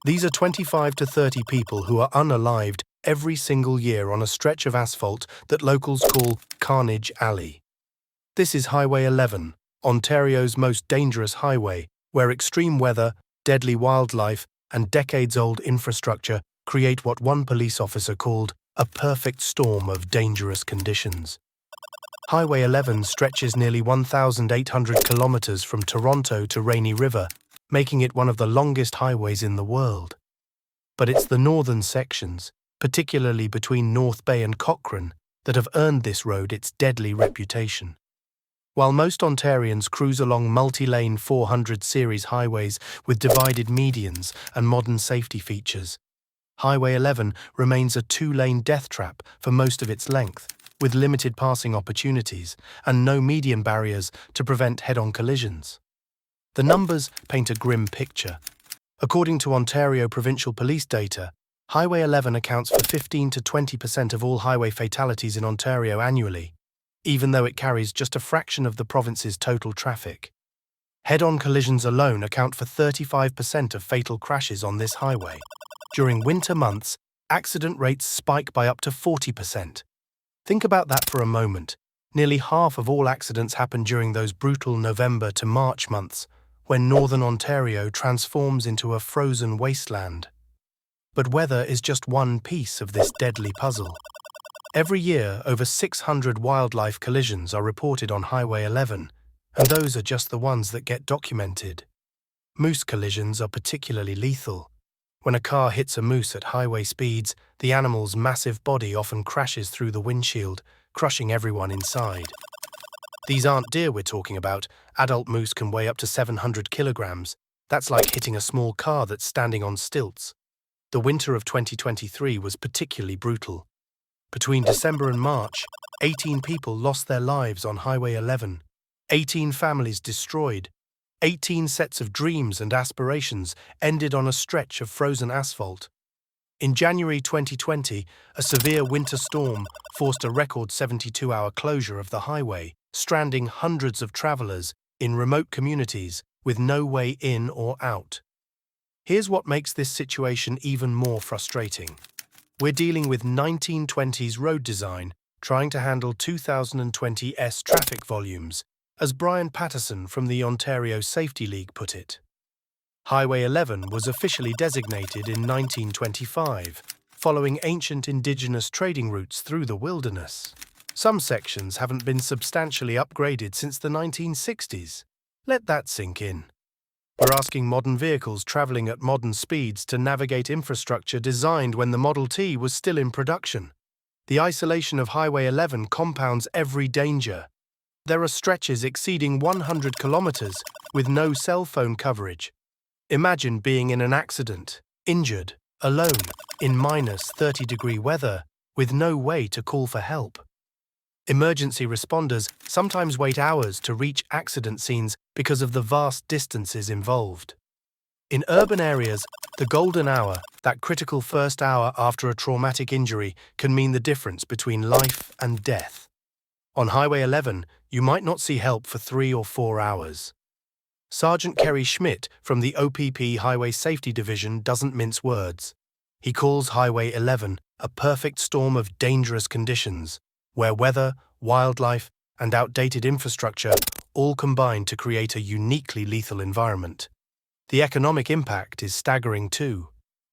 These are 25 to 30 people who are unalived every single year on a stretch of asphalt that locals call Carnage Alley. This is Highway 11, Ontario's most dangerous highway, where extreme weather, deadly wildlife, and decades-old infrastructure create what one police officer called a perfect storm of dangerous conditions. Highway 11 stretches nearly 1,800 kilometers from Toronto to Rainy River, making it one of the longest highways in the world. But it's the northern sections, particularly between North Bay and Cochrane, that have earned this road its deadly reputation. While most Ontarians cruise along multi-lane 400 series highways with divided medians and modern safety features, Highway 11 remains a two-lane death trap for most of its length, with limited passing opportunities and no median barriers to prevent head-on collisions. The numbers paint a grim picture. According to Ontario Provincial Police data, Highway 11 accounts for 15 to 20% of all highway fatalities in Ontario annually, even though it carries just a fraction of the province's total traffic. Head-on collisions alone account for 35% of fatal crashes on this highway. During winter months, accident rates spike by up to 40%. Think about that for a moment. Nearly half of all accidents happen during those brutal November to March months, when northern Ontario transforms into a frozen wasteland. But weather is just one piece of this deadly puzzle. Every year, over 600 wildlife collisions are reported on Highway 11, and those are just the ones that get documented. Moose collisions are particularly lethal. When a car hits a moose at highway speeds, the animal's massive body often crashes through the windshield, crushing everyone inside. These aren't deer we're talking about. Adult moose can weigh up to 700 kilograms. That's like hitting a small car that's standing on stilts. The winter of 2023 was particularly brutal. Between December and March, 18 people lost their lives on Highway 11, 18 families destroyed, 18 sets of dreams and aspirations ended on a stretch of frozen asphalt. In January 2020, a severe winter storm forced a record 72-hour closure of the highway, stranding hundreds of travelers in remote communities with no way in or out. Here's what makes this situation even more frustrating. We're dealing with 1920s road design, trying to handle 2020s traffic volumes, as Brian Patterson from the Ontario Safety League put it. Highway 11 was officially designated in 1925, following ancient Indigenous trading routes through the wilderness. Some sections haven't been substantially upgraded since the 1960s. Let that sink in. We're asking modern vehicles traveling at modern speeds to navigate infrastructure designed when the Model T was still in production. The isolation of Highway 11 compounds every danger. There are stretches exceeding 100 kilometers with no cell phone coverage. Imagine being in an accident, injured, alone, in minus 30-degree weather, with no way to call for help. Emergency responders sometimes wait hours to reach accident scenes because of the vast distances involved. In urban areas, the golden hour, that critical first hour after a traumatic injury, can mean the difference between life and death. On Highway 11, you might not see help for 3 or 4 hours. Sergeant Kerry Schmidt from the OPP Highway Safety Division doesn't mince words. He calls Highway 11 a perfect storm of dangerous conditions, where weather, wildlife, and outdated infrastructure all combine to create a uniquely lethal environment. The economic impact is staggering too.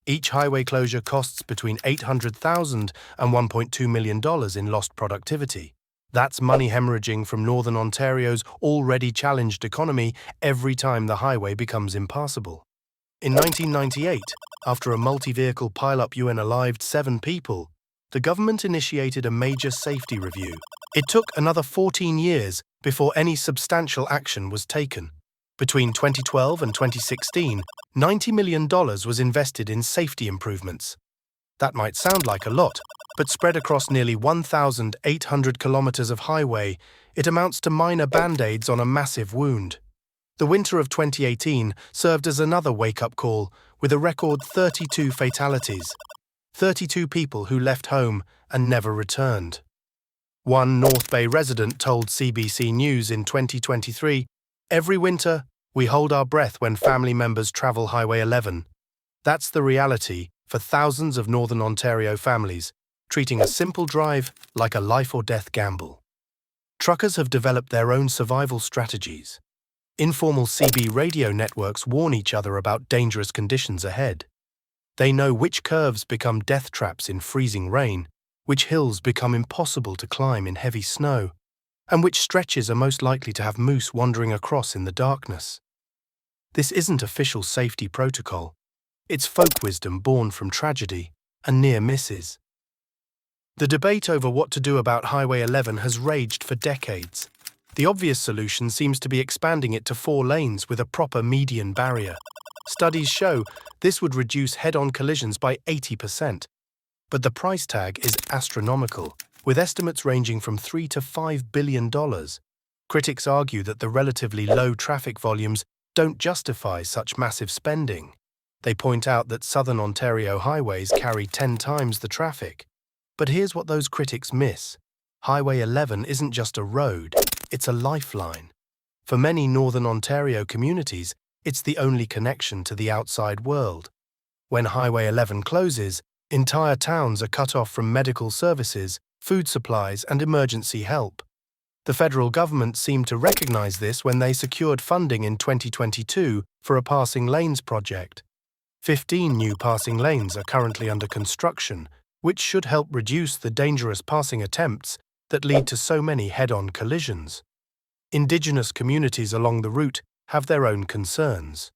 Each highway closure costs between $800,000 and $1.2 million in lost productivity. That's money hemorrhaging from Northern Ontario's already challenged economy every time the highway becomes impassable. In 1998, after a multi-vehicle pile-up unalived 7 people, the government initiated a major safety review. It took another 14 years before any substantial action was taken. Between 2012 and 2016, $90 million was invested in safety improvements. That might sound like a lot, but spread across nearly 1,800 kilometers of highway, it amounts to minor band-aids on a massive wound. The winter of 2018 served as another wake-up call, with a record 32 fatalities. 32 people who left home and never returned. One North Bay resident told CBC News in 2023, "Every winter, we hold our breath when family members travel Highway 11. That's the reality for thousands of Northern Ontario families, treating a simple drive like a life-or-death gamble. Truckers have developed their own survival strategies. Informal CB radio networks warn each other about dangerous conditions ahead. They know which curves become death traps in freezing rain, which hills become impossible to climb in heavy snow, and which stretches are most likely to have moose wandering across in the darkness. This isn't official safety protocol. It's folk wisdom born from tragedy and near misses. The debate over what to do about Highway 11 has raged for decades. The obvious solution seems to be expanding it to 4 lanes with a proper median barrier. Studies show this would reduce head-on collisions by 80%. But the price tag is astronomical, with estimates ranging from $3 to $5 billion. Critics argue that the relatively low traffic volumes don't justify such massive spending. They point out that Southern Ontario highways carry 10 times the traffic. But here's what those critics miss. Highway 11 isn't just a road, it's a lifeline. For many Northern Ontario communities, it's the only connection to the outside world. When Highway 11 closes, entire towns are cut off from medical services, food supplies, and emergency help. The federal government seemed to recognize this when they secured funding in 2022 for a passing lanes project. 15 new passing lanes are currently under construction, which should help reduce the dangerous passing attempts that lead to so many head-on collisions. Indigenous communities along the route have their own concerns.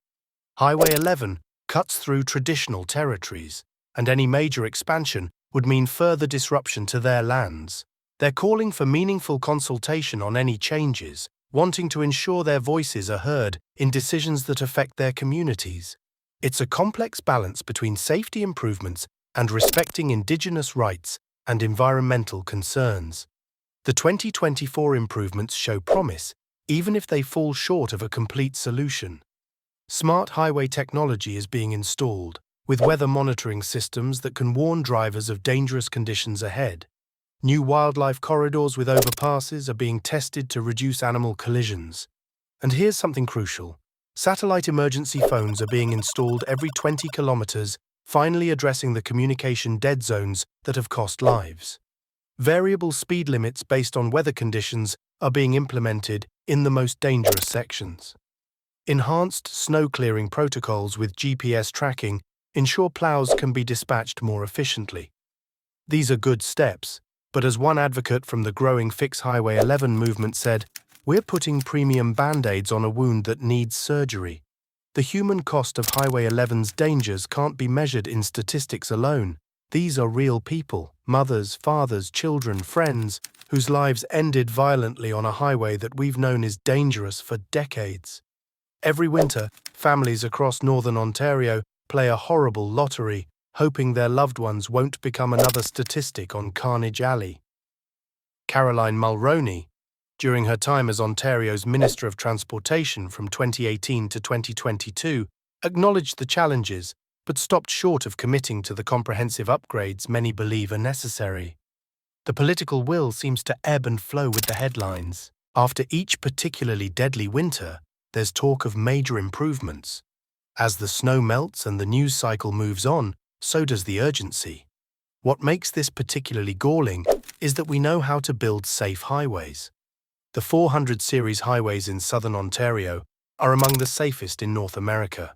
Highway 11 cuts through traditional territories, and any major expansion would mean further disruption to their lands. They're calling for meaningful consultation on any changes, wanting to ensure their voices are heard in decisions that affect their communities. It's a complex balance between safety improvements and respecting Indigenous rights and environmental concerns. The 2024 improvements show promise, even if they fall short of a complete solution. Smart highway technology is being installed, with weather monitoring systems that can warn drivers of dangerous conditions ahead. New wildlife corridors with overpasses are being tested to reduce animal collisions. And here's something crucial. Satellite emergency phones are being installed every 20 kilometers, finally addressing the communication dead zones that have cost lives. Variable speed limits based on weather conditions are being implemented in the most dangerous sections. Enhanced snow clearing protocols with GPS tracking ensure plows can be dispatched more efficiently. These are good steps, but as one advocate from the growing Fix Highway 11 movement said, "We're putting premium band-aids on a wound that needs surgery." The human cost of Highway 11's dangers can't be measured in statistics alone. These are real people, mothers, fathers, children, friends, whose lives ended violently on a highway that we've known is dangerous for decades. Every winter, families across Northern Ontario play a horrible lottery, hoping their loved ones won't become another statistic on Carnage Alley. Caroline Mulroney, during her time as Ontario's Minister of Transportation from 2018 to 2022, acknowledged the challenges, but stopped short of committing to the comprehensive upgrades many believe are necessary. The political will seems to ebb and flow with the headlines. After each particularly deadly winter, there's talk of major improvements. As the snow melts and the news cycle moves on, so does the urgency. What makes this particularly galling is that we know how to build safe highways. The 400 series highways in Southern Ontario are among the safest in North America.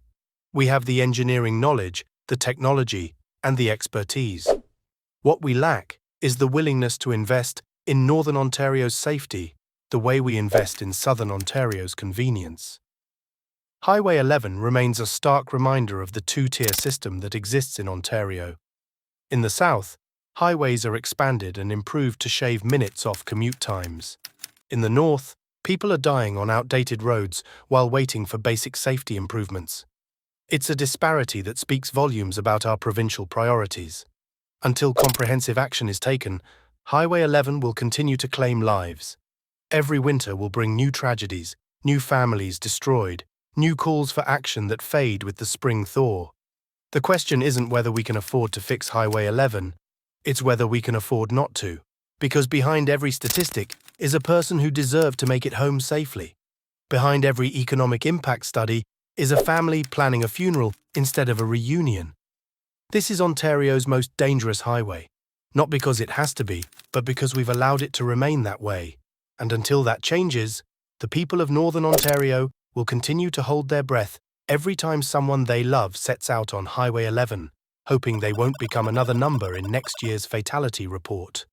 We have the engineering knowledge, the technology, and the expertise. What we lack is the willingness to invest in Northern Ontario's safety the way we invest in Southern Ontario's convenience. Highway 11 remains a stark reminder of the two-tier system that exists in Ontario. In the south, highways are expanded and improved to shave minutes off commute times. In the north, people are dying on outdated roads while waiting for basic safety improvements. It's a disparity that speaks volumes about our provincial priorities. Until comprehensive action is taken, Highway 11 will continue to claim lives. Every winter will bring new tragedies, new families destroyed, new calls for action that fade with the spring thaw. The question isn't whether we can afford to fix Highway 11, it's whether we can afford not to. Because behind every statistic is a person who deserved to make it home safely. Behind every economic impact study Is a family planning a funeral instead of a reunion? This is Ontario's most dangerous highway, not because it has to be, but because we've allowed it to remain that way. And until that changes, the people of Northern Ontario will continue to hold their breath every time someone they love sets out on Highway 11, hoping they won't become another number in next year's fatality report.